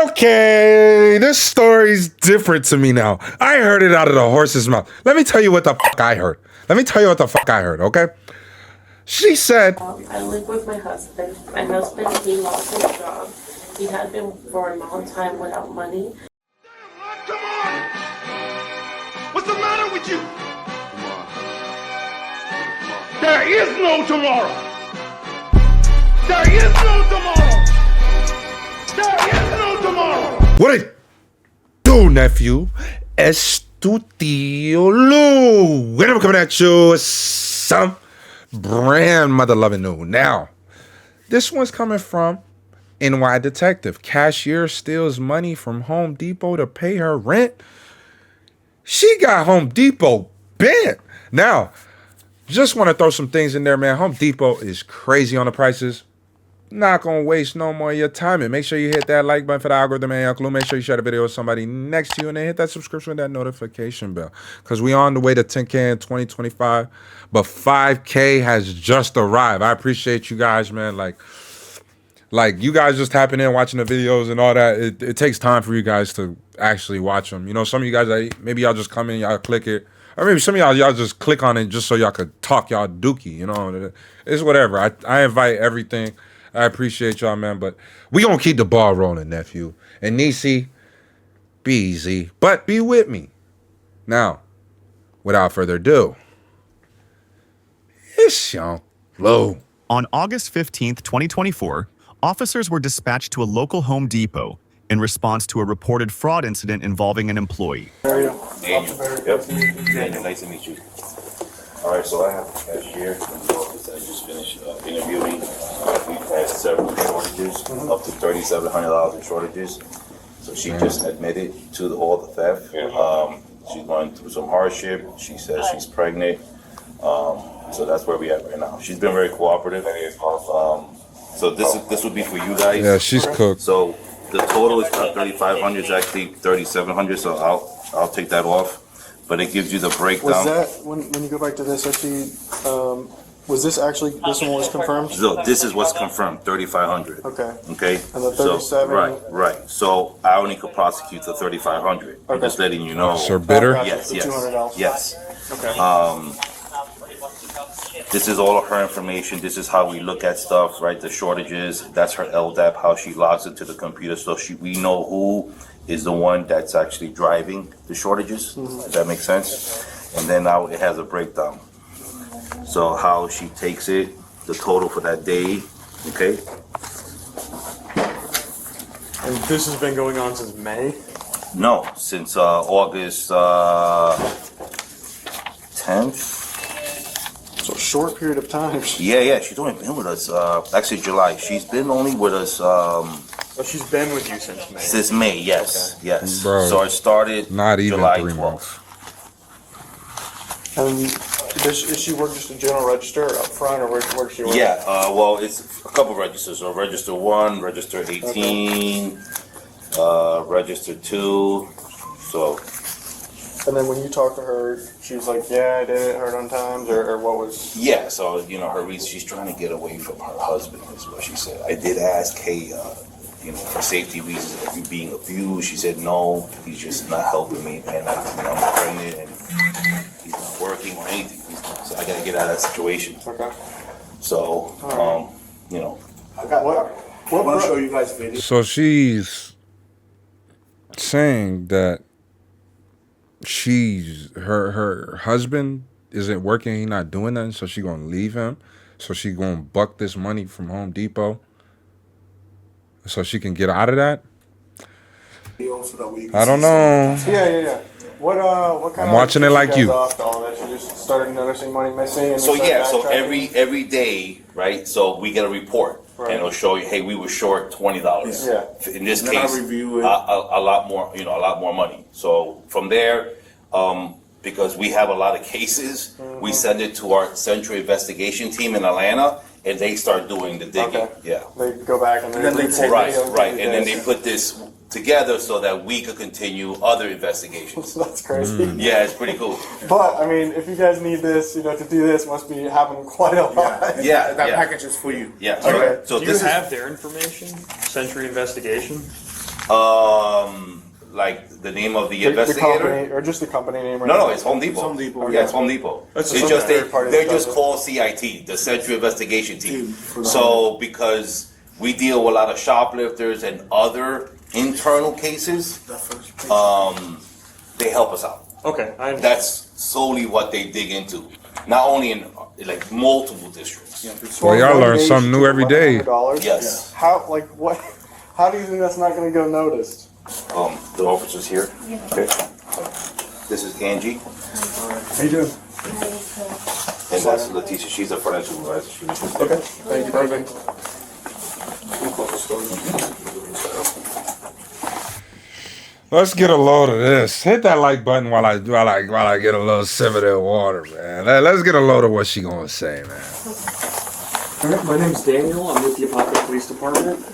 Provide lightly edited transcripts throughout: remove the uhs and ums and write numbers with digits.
Okay, this story's different to me now. I heard it out of the horse's mouth. Let me tell you what the fuck I heard. Okay? She said, I live with my husband. My husband, he lost his job. He had been for a long time without money. Come on! What's the matter with you? There is no tomorrow! There is no tomorrow! There is no tomorrow! what it do, nephew? Es tu tío Lu. When I'm coming at you with some brand mother loving new. Now, this one's coming from NY Detective. Cashier steals money from Home Depot to pay her rent. She got Home Depot bent. Now, just want to throw some things in there, man. Home Depot is crazy on the prices. Not going to waste no more of your time. And make sure you hit that like button for the algorithm, man. Uncle Lou. Make sure you share the video with somebody next to you. And then hit that subscription with that notification bell. Because we on the way to 10K in 2025. But 5K has just arrived. I appreciate you guys, man. Like you guys just tapping in, watching the videos and all that. It takes time for you guys to actually watch them. You know, some of you guys, maybe y'all just come in, y'all click it. Or maybe some of y'all just click on it just so y'all could talk y'all dookie. You know, it's whatever. I invite everything. I appreciate y'all, man. But we going to keep the ball rolling, nephew. And Nisi, be easy. But be with me. Now, without further ado, it's Young Low. On August 15th, 2024, officers were dispatched to a local Home Depot in response to a reported fraud incident involving an employee. Daniel. Yep. Daniel, nice to meet you. All right, so I have a cashier in the office. I just finished interviewing. We've had several shortages, up to $3,700 in shortages. So she just admitted to all the theft. She's going through some hardship. She says she's pregnant. So that's where we at right now. She's been very cooperative. So this would be for you guys. Yeah, she's cooked. So the total is not 3,500. It's actually 3,700. So I'll take that off. But it gives you the breakdown. Was that when you go back to this? Actually, was this actually this one was confirmed? So this is what's confirmed, 3,500. Okay. Okay. And the 37. So, right. So I only could prosecute the 3,500. I'm just letting you know. Sir Bitter. Yes. $200. Yes. Okay. This is all of her information. This is how we look at stuff, right? The shortages. That's her LDAP, how she logs into the computer, so we know who is the one that's actually driving the shortages. Does that make sense? And then now it has a breakdown. So how she takes it, the total for that day, okay? And this has been going on since May? No, since August 10th. So a short period of time. Yeah, she's only been with us, actually July. She's been only with us, Oh, she's been with you since May? since May, yes, Okay. yes. Bro, So it started not even July 3 12th. months. And does she work just a general register up front, or where does she work? Yeah, well, it's a couple registers. So register 1, register 18, register 2. So And then when you talk to her, she was like, yeah, I did it, heard on times, or what was? yeah, so her reason, she's trying to get away from her husband, is what she said. I did ask, hey, for safety reasons, are you being abused? She said no, he's just not helping me, and I'm pregnant, and he's not working or anything. So I gotta get out of that situation. Okay. So, I want to show you guys video. So she's saying that her husband isn't working, he not doing nothing, so she gonna leave him, so she gonna buck this money from Home Depot so she can get out of that. I don't know. Yeah. What kind I'm watching it like you. Off to all that? She just started noticing money missing. And so backtracking? every day, right? So we get a report, Right. and it'll show you, hey, we were short $20. Yeah. In this And then case, I'll review it. a lot more money. So from there, because we have a lot of cases, we send it to our central investigation team in Atlanta, and they start doing the digging. Okay. Yeah. They go back and And then they report take- Right, videos right, and and then do they this. put this together so that we could continue other investigations. That's crazy. Yeah, it's pretty cool. But I mean, if you guys need this, to do this, must be happening quite a lot. Yeah, That yeah. package is for you. Yeah, Okay. so Do this you is have their information? Century Investigation? Like the name of the The investigator? company, or just the company name? Right No, now? no, it's Home Depot. It's Home Depot. Yeah, it's Home Depot. That's It's just just some third party they're that does just it. called CIT, the Central Investigation Team. For the So because we deal with a lot of shoplifters and other internal cases, they help us out. Okay, I understand. That's solely what they dig into. Not only in like multiple districts. Well, y'all learn something new every day. $1,100? Yes. How, like, what? How do you think that's not going to go noticed? The officer's here. Okay. This is Angie, How you doing? and that's Leticia. She's the front end supervisor. She was just there. Okay, thank you. Perfect. Let's get a load of this. Hit that like button while I get a little sip of that water, man. Let's get a load of what she gonna say, man. All right, my name's Daniel. I'm with the Apopka Police Department.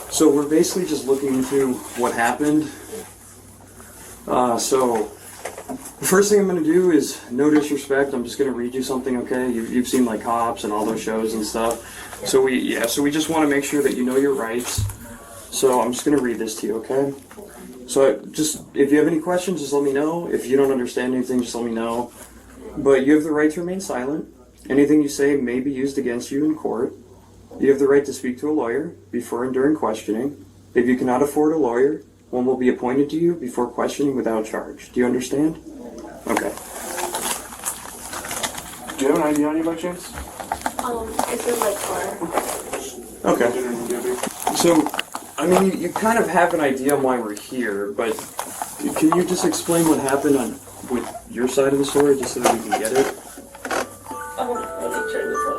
So we're basically just looking into what happened. So the first thing I'm going to do is, no disrespect, I'm just going to read you something, okay? You've seen like Cops and all those shows and stuff. So we just want to make sure that you know your rights. So I'm just going to read this to you, okay? So just, if you have any questions, just let me know. If you don't understand anything, just let me know. But you have the right to remain silent. Anything you say may be used against you in court. You have the right to speak to a lawyer before and during questioning. If you cannot afford a lawyer, one will be appointed to you before questioning without charge. Do you understand? Okay. Do you have an ID on you by chance? It's in my car. Okay. So, I mean, you kind of have an idea on why we're here, but can you just explain what happened with your side of the story, just so that we can get it? Let me turn this on.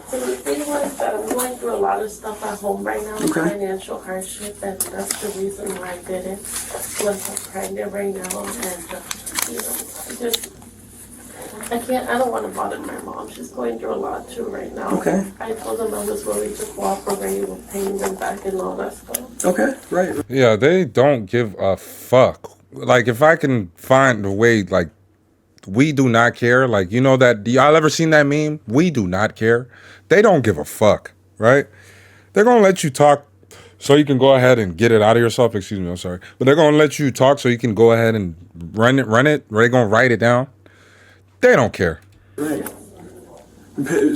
So the thing was that I'm going through a lot of stuff at home right now, Okay. financial hardship, and that's the reason why I did it. Plus I'm pregnant right now, and I don't want to bother my mom. She's going through a lot too right now. Okay. I told them I was willing to cooperate with paying them back and all that stuff. Okay, right. Yeah, they don't give a fuck. Like, if I can find a way, like, we do not care. Like, you know that, y'all ever seen that meme? We do not care. They don't give a fuck, right? They're going to let you talk so you can go ahead and get it out of yourself. Excuse me, I'm sorry. But they're going to let you talk so you can go ahead and run it. They're going to write it down. They don't care. Right.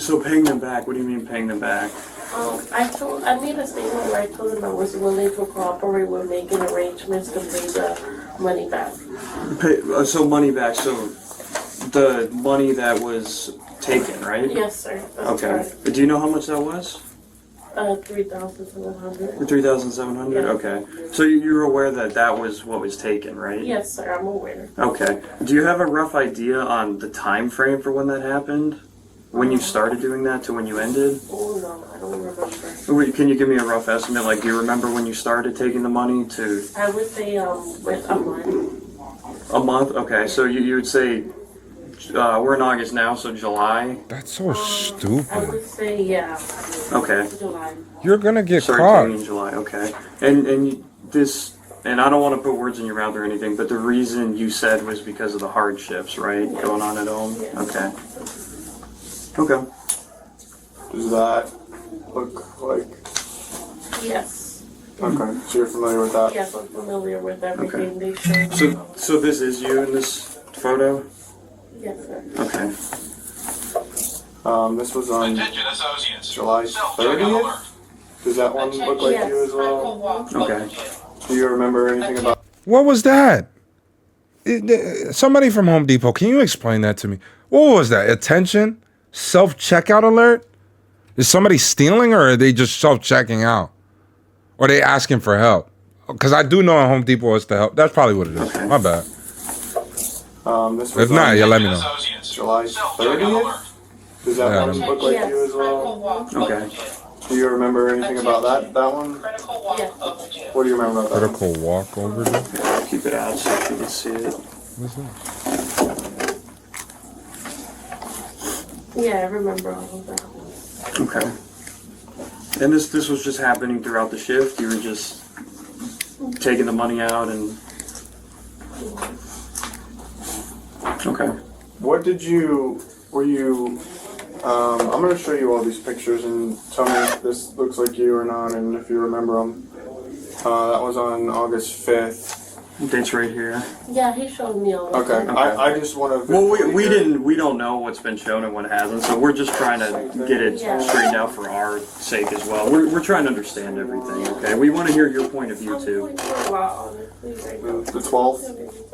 So paying them back, what do you mean paying them back? I made a statement where I told them I was willing to cooperate with making arrangements to pay the money back. So money back, so the money that was taken, right? Yes, sir. That's Okay. correct. Do you know how much that was? 3,700. 3,700? Yeah. Okay. So you're aware that that was what was taken, right? Yes, sir. I'm aware. Okay. Do you have a rough idea on the time frame for when that happened? When you started doing that to when you ended? Oh no, I don't remember. Wait, can you give me a rough estimate? Like, do you remember when you started taking the money to I would say with a month. a month? Okay, so you would say we're in August now, so July. That's so I stupid. would say yeah, Okay. July. You're going to get Started caught. taking in July. Okay. And this, and I don't want to put words in your mouth or anything, but the reason you said was because of the hardships, right, going on at home. Yes. Okay. Okay. Does that look like? Yes. Okay, so you're familiar with that? Yes, I'm familiar with everything Okay. they showed. So this is you in this photo? Yes, sir. Okay. This was on Attention associates. July 30th. Does that one look like Yes. you as well? Okay. Do you remember anything about? What was that? Somebody from Home Depot, can you explain that to me? What was that? Attention? Self-checkout alert? Is somebody stealing or are they just self-checking out? Or are they asking for help? Because I do know at Home Depot it's to help. That's probably what it is. Okay. My bad. This was If not, on yeah, let me know. Associates. July 30th. Does that Yeah. one look like you as well? Okay. Do you remember anything about that one? Yes. What do you remember about that? Critical walkover. I'll keep it out so you can see it. What's that? Yeah, I remember all of that. Okay. And this was just happening throughout the shift? You were just taking the money out and... Okay. What did you? Were you? I'm gonna show you all these pictures and tell me if this looks like you or not, and if you remember them. That was on August 5th. Date's right here. Yeah, he showed me all of Okay. them. I just want to. Well, we don't know what's been shown and what hasn't, so we're just trying to get it Yeah. straightened out for our sake as well. We're trying to understand everything, okay? We want to hear your point of view I'm too. going through a lot, honestly, right now. The 12th?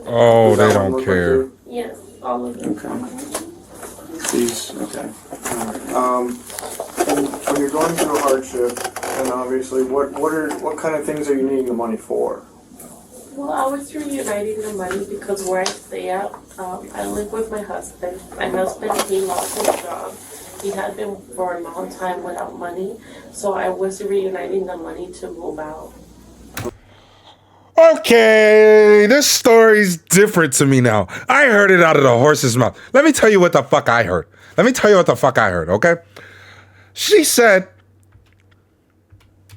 Oh, Does they that one don't look like care. you? Yes, all of them. These, okay. When you're going through a hardship, and obviously, what kind of things are you needing the money for? Well, I was reuniting the money because where I stay at, I live with my husband. My husband, he lost his job. He had been for a long time without money, so I was reuniting the money to move out. Okay, this story's different to me now. I heard it out of the horse's mouth. Let me tell you what the fuck I heard. Okay? She said,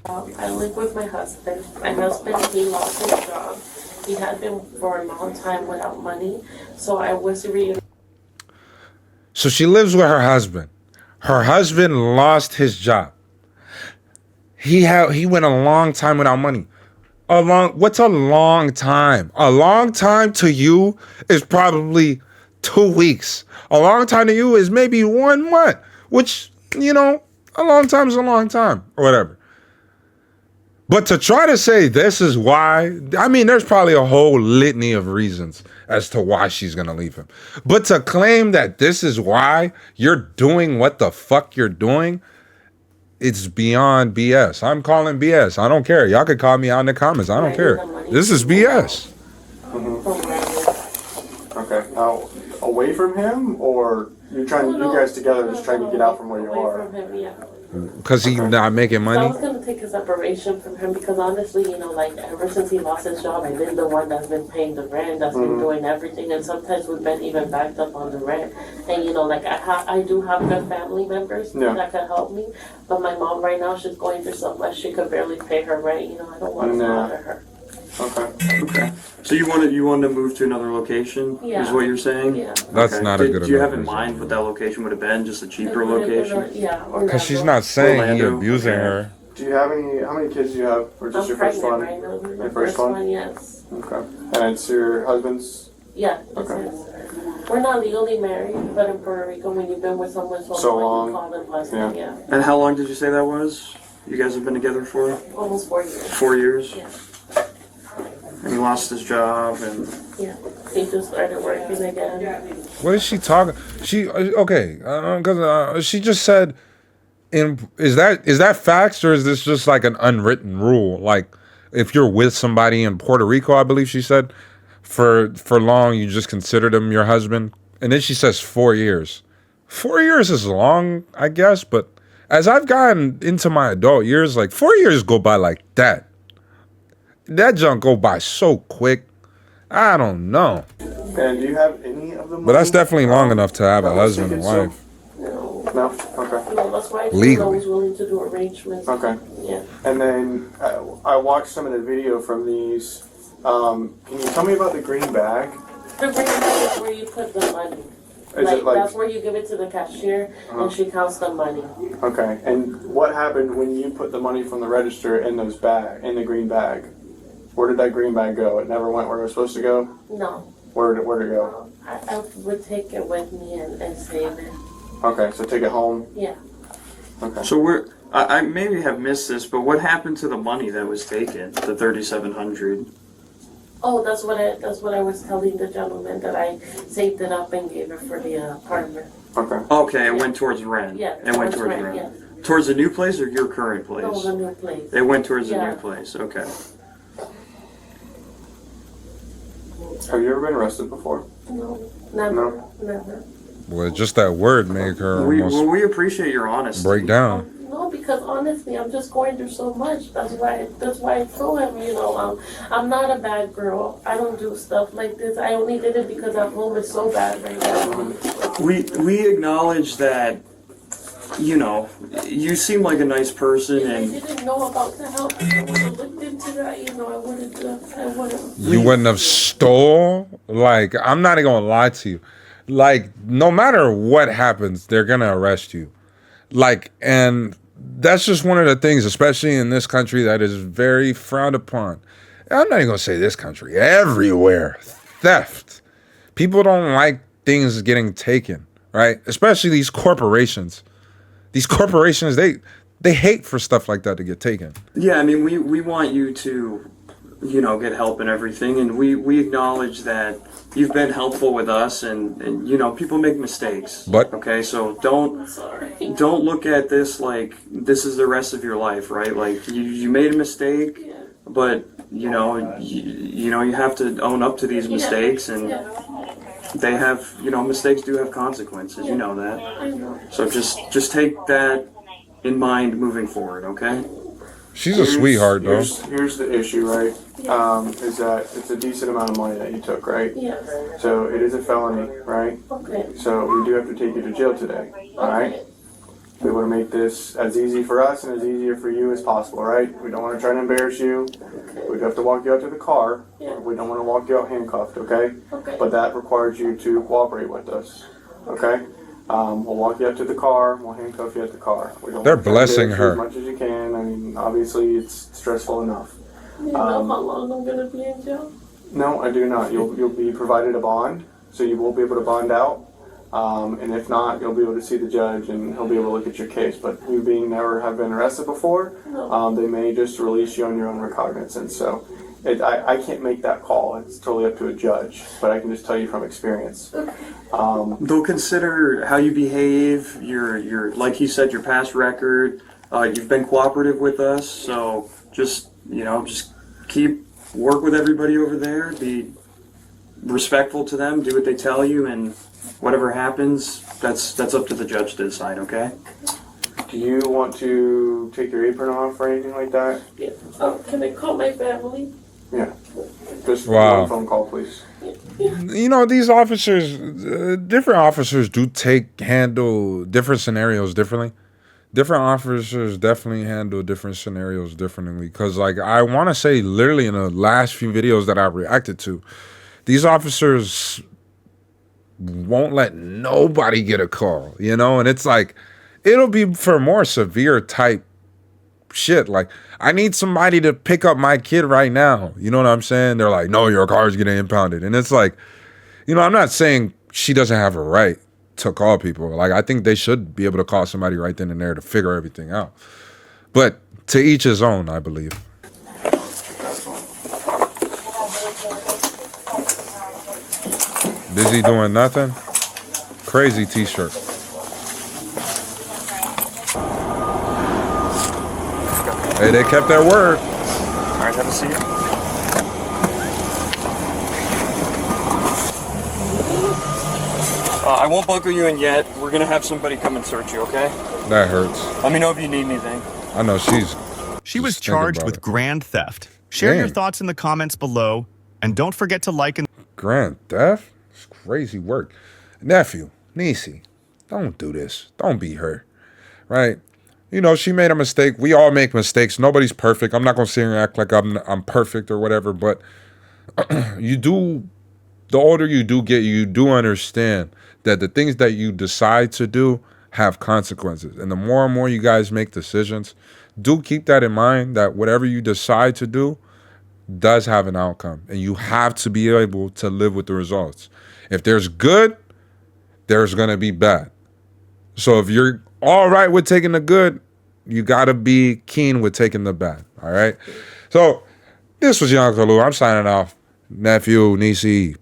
I live with my husband. My husband, he lost his job. He had been for a long time without money, so I was reuniting. so she lives with her husband. Her husband lost his job. He went a long time without money. What's a long time? A long time to you is probably 2 weeks. A long time to you is maybe 1 month, which, a long time is a long time or whatever. But to try to say this is why, there's probably a whole litany of reasons as to why she's going to leave him. But to claim that this is why you're doing what the fuck you're doing, it's beyond BS. I'm calling BS. I don't care. Y'all could call me out in the comments. I don't care. This is BS. Okay. Now, away from him, or you guys together just trying to get out from where you Away are? from him, yeah. Because he's not making So I money. was gonna take a separation from him because honestly, ever since he lost his job, I've been the one that's been paying the rent, that's been doing everything, and sometimes we've been even backed up on the rent. And I do have good family members that can help me, but my mom right now, she's going through so much, she could barely pay her rent. I don't want to go out of her. Okay. So you wanted to move to another location? Yeah. Is what you're saying? Yeah. That's Okay. not a good Do you have in enough mind what that location would have been? Just a cheaper It would've been location? Because she's not saying he Orlando. abusing Okay. her. Do you have how many kids do you have? Or just I'm your first pregnant one? right now. My Your first one? yes. Okay. And it's your husband's? Yeah, Okay. We're not legally married, but in Puerto Rico, when you've been with someone So long. you call them husband, yeah. And how long did you say that was? You guys have been together for Almost 4 years. 4 years? Yeah. And he lost his job and... Yeah. He just started working again. What is she talking? Because she just said, is that facts or is this just like an unwritten rule? Like, if you're with somebody in Puerto Rico, I believe she said, for long, you just consider them your husband. And then she says 4 years. 4 years is long, I guess, but as I've gotten into my adult years, like 4 years go by like that. That junk go by so quick. I don't know. And do you have any of them? But that's definitely long enough to have a husband and So- wife. No. No? Okay. No, that's why I Legally. was willing to do arrangements. Okay. Yeah. And then I watched some of the video from these. Can you tell me about the green bag? The green bag is where you put the money. Is it like- That's where you give it to the cashier and she counts the money. Okay. And what happened when you put the money from the register in the green bag? Where did that green bag go? It never went where it was supposed to go? No. Where'd it go? I would take it with me and save it. Okay, so take it home? Yeah. Okay. So I maybe have missed this, but what happened to the money that was taken, the $3,700? Oh, that's what I was telling the gentleman, that I saved it up and gave it for the apartment. Okay. Okay, it went towards rent. Yeah, It went towards rent. Towards the new place or your current place? No, the new place. It went towards the Yeah. new place, okay. Have you ever been arrested before? No, never, No. never. Well, just that word make her almost We appreciate your honesty. break down. No, because honestly, I'm just going through so much. That's why I told him, I'm not a bad girl. I don't do stuff like this. I only did it because at home is so bad right now. We acknowledge that, you seem like a nice person, If I and didn't know about the help, I would have looked into that. I would have. You wouldn't have stole? Like, I'm not even gonna lie to you. Like, no matter what happens, they're gonna arrest you. Like, and that's just one of the things, especially in this country, that is very frowned upon. I'm not even gonna say this country, everywhere. Theft. People don't like things getting taken, right? Especially these corporations. These corporations, they hate for stuff like that to get taken. Yeah, I mean, we want you to, you know, get help and everything, and we acknowledge that you've been helpful with us, and you know, people make mistakes. But okay, so I'm sorry. don't look at this like this is the rest of your life, right? Like you made a mistake, Yeah. but you know, you know, you have to own up to these mistakes, and they have, you know, mistakes do have consequences. You know that. I know. So just take that in mind moving forward, okay? she's a sweetheart, though. Here's the issue, right? Is that it's a decent amount of money that you took, right? Yes. So it is a felony, right? Okay. So we do have to take you to jail today, all right? We want to make this as easy for us and as easier for you as possible, right? We don't want to try to embarrass you. We'd have to walk you out to the car. Yeah. We don't want to walk you out handcuffed, okay? Okay. But that requires you to cooperate with us, okay? We'll walk you out to the car. We'll handcuff you at the car. We don't They're want to blessing embarrass you her. as much as you can. I mean, obviously it's stressful enough. You know how long I'm gonna be in jail? No, I do not. You'll be provided a bond, so you will be able to bond out. And if not, you'll be able to see the judge and he'll be able to look at your case. But you being never have been arrested before, they may just release you on your own recognizance. So I can't make that call. It's totally up to a judge. But I can just tell you from experience. They'll consider how you behave, your like he said, your past record. You've been cooperative with us, so just keep work with everybody over there. Be respectful to them. Do what they tell you, and whatever happens, that's up to the judge to decide. Okay. Do you want to take your apron off or anything like that? Yeah. Can I call my family? Yeah. Just Wow. one phone call, please. You know, these officers, different officers do handle different scenarios differently. Different officers definitely handle different scenarios differently. Because, like, I want to say, literally in the last few videos that I reacted to, these officers won't let nobody get a call, you know? And it's like, it'll be for more severe type shit. Like, I need somebody to pick up my kid right now. You know what I'm saying? They're like, no, your car's getting impounded. And it's like, you know, I'm not saying she doesn't have a right to call people. Like, I think they should be able to call somebody right then and there to figure everything out. But to each his own, I believe. Busy doing nothing? Crazy t-shirt. Hey, they kept their word. All right. Have a seat. I won't buckle you in yet. We're gonna have somebody come and search you. Okay. That hurts. Let me know if you need anything. I know she's... She was Just think charged about with it. grand theft. Share your Damn. thoughts in the comments below, and don't forget to like and Grand theft? It's crazy work. Nephew, niecey, don't do this. Don't be her. Right? You know, she made a mistake. We all make mistakes. Nobody's perfect. I'm not going to sit here and act like I'm perfect or whatever, but you do... The older you do get, you do understand that the things that you decide to do have consequences. And the more and more you guys make decisions, do keep that in mind, that whatever you decide to do does have an outcome. And you have to be able to live with the results. If there's good, there's going to be bad. So if you're all right with taking the good, you got to be keen with taking the bad. All right? So this was Young Uncle Lou. I'm signing off. Nephew, niecey, peace.